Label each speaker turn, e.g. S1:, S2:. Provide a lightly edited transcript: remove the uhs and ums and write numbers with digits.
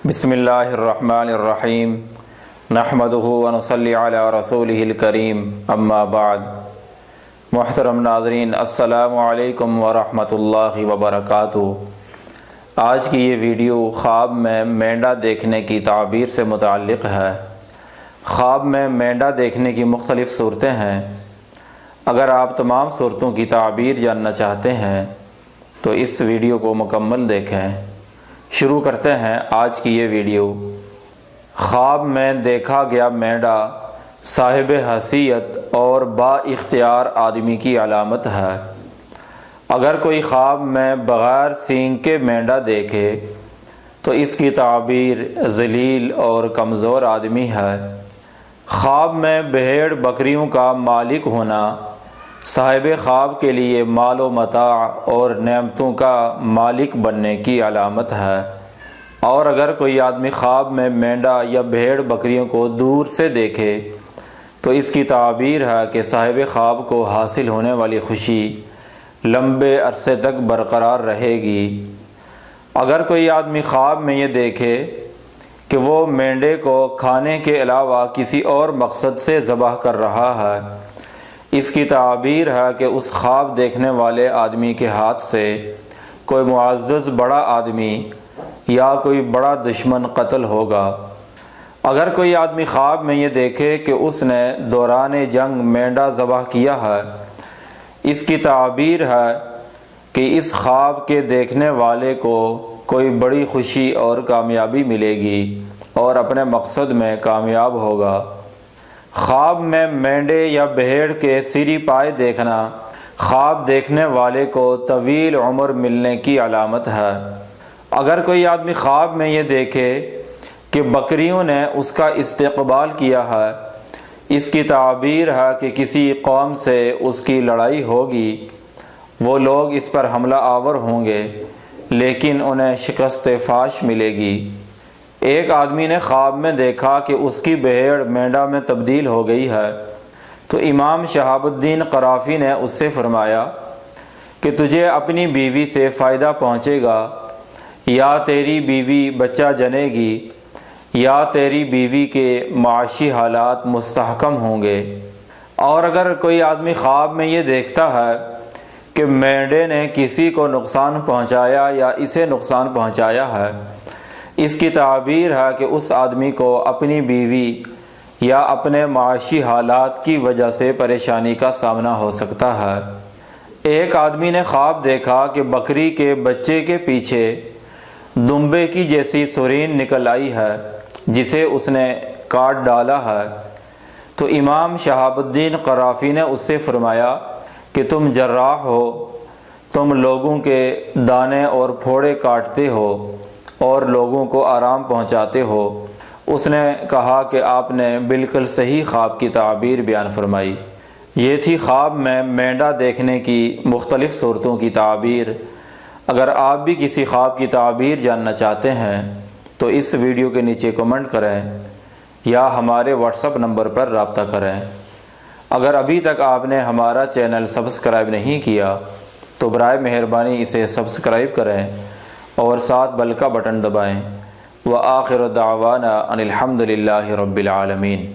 S1: بسم اللہ الرحمن الرحیم نحمدہ ونصلی علی رسولہ الکریم اما بعد۔ محترم ناظرین، السلام علیکم ورحمۃ اللہ وبرکاتہ۔ آج کی یہ ویڈیو خواب میں مینڈھا دیکھنے کی تعبیر سے متعلق ہے۔ خواب میں مینڈھا دیکھنے کی مختلف صورتیں ہیں۔ اگر آپ تمام صورتوں کی تعبیر جاننا چاہتے ہیں تو اس ویڈیو کو مکمل دیکھیں۔ شروع کرتے ہیں آج کی یہ ویڈیو۔ خواب میں دیکھا گیا مینڈھا صاحب حیثیت اور با اختیار آدمی کی علامت ہے۔ اگر کوئی خواب میں بغیر سینگ کے مینڈھا دیکھے تو اس کی تعبیر ذلیل اور کمزور آدمی ہے۔ خواب میں بھیڑ بکریوں کا مالک ہونا صاحب خواب کے لیے مال و متاع اور نعمتوں کا مالک بننے کی علامت ہے۔ اور اگر کوئی آدمی خواب میں مینڈھا یا بھیڑ بکریوں کو دور سے دیکھے تو اس کی تعبیر ہے کہ صاحب خواب کو حاصل ہونے والی خوشی لمبے عرصے تک برقرار رہے گی۔ اگر کوئی آدمی خواب میں یہ دیکھے کہ وہ مینڈھے کو کھانے کے علاوہ کسی اور مقصد سے ذبح کر رہا ہے، اس کی تعبیر ہے کہ اس خواب دیکھنے والے آدمی کے ہاتھ سے کوئی معزز بڑا آدمی یا کوئی بڑا دشمن قتل ہوگا۔ اگر کوئی آدمی خواب میں یہ دیکھے کہ اس نے دوران جنگ مینڈھا ذبح کیا ہے، اس کی تعبیر ہے کہ اس خواب کے دیکھنے والے کو کوئی بڑی خوشی اور کامیابی ملے گی اور اپنے مقصد میں کامیاب ہوگا۔ خواب میں مینڈھے یا بھیڑ کے سری پائے دیکھنا خواب دیکھنے والے کو طویل عمر ملنے کی علامت ہے۔ اگر کوئی آدمی خواب میں یہ دیکھے کہ بکریوں نے اس کا استقبال کیا ہے، اس کی تعبیر ہے کہ کسی قوم سے اس کی لڑائی ہوگی، وہ لوگ اس پر حملہ آور ہوں گے لیکن انہیں شکست فاش ملے گی۔ ایک آدمی نے خواب میں دیکھا کہ اس کی بھیڑ مینڈھا میں تبدیل ہو گئی ہے، تو امام شہاب الدین قرافی نے اس سے فرمایا کہ تجھے اپنی بیوی سے فائدہ پہنچے گا، یا تیری بیوی بچہ جنے گی، یا تیری بیوی کے معاشی حالات مستحکم ہوں گے۔ اور اگر کوئی آدمی خواب میں یہ دیکھتا ہے کہ مینڈھے نے کسی کو نقصان پہنچایا یا اسے نقصان پہنچایا ہے، اس کی تعبیر ہے کہ اس آدمی کو اپنی بیوی یا اپنے معاشی حالات کی وجہ سے پریشانی کا سامنا ہو سکتا ہے۔ ایک آدمی نے خواب دیکھا کہ بکری کے بچے کے پیچھے دمبے کی جیسی سرین نکل آئی ہے جسے اس نے کاٹ ڈالا ہے، تو امام شہاب الدین قرافی نے اس سے فرمایا کہ تم جراح ہو، تم لوگوں کے دانے اور پھوڑے کاٹتے ہو اور لوگوں کو آرام پہنچاتے ہو۔ اس نے کہا کہ آپ نے بالکل صحیح خواب کی تعبیر بیان فرمائی۔ یہ تھی خواب میں مینڈھا دیکھنے کی مختلف صورتوں کی تعبیر۔ اگر آپ بھی کسی خواب کی تعبیر جاننا چاہتے ہیں تو اس ویڈیو کے نیچے کمنٹ کریں یا ہمارے واٹس ایپ نمبر پر رابطہ کریں۔ اگر ابھی تک آپ نے ہمارا چینل سبسکرائب نہیں کیا تو برائے مہربانی اسے سبسکرائب کریں اور ساتھ بیل کا بٹن دبائیں۔ وآخر دعوانا ان الحمد للہ رب العالمین۔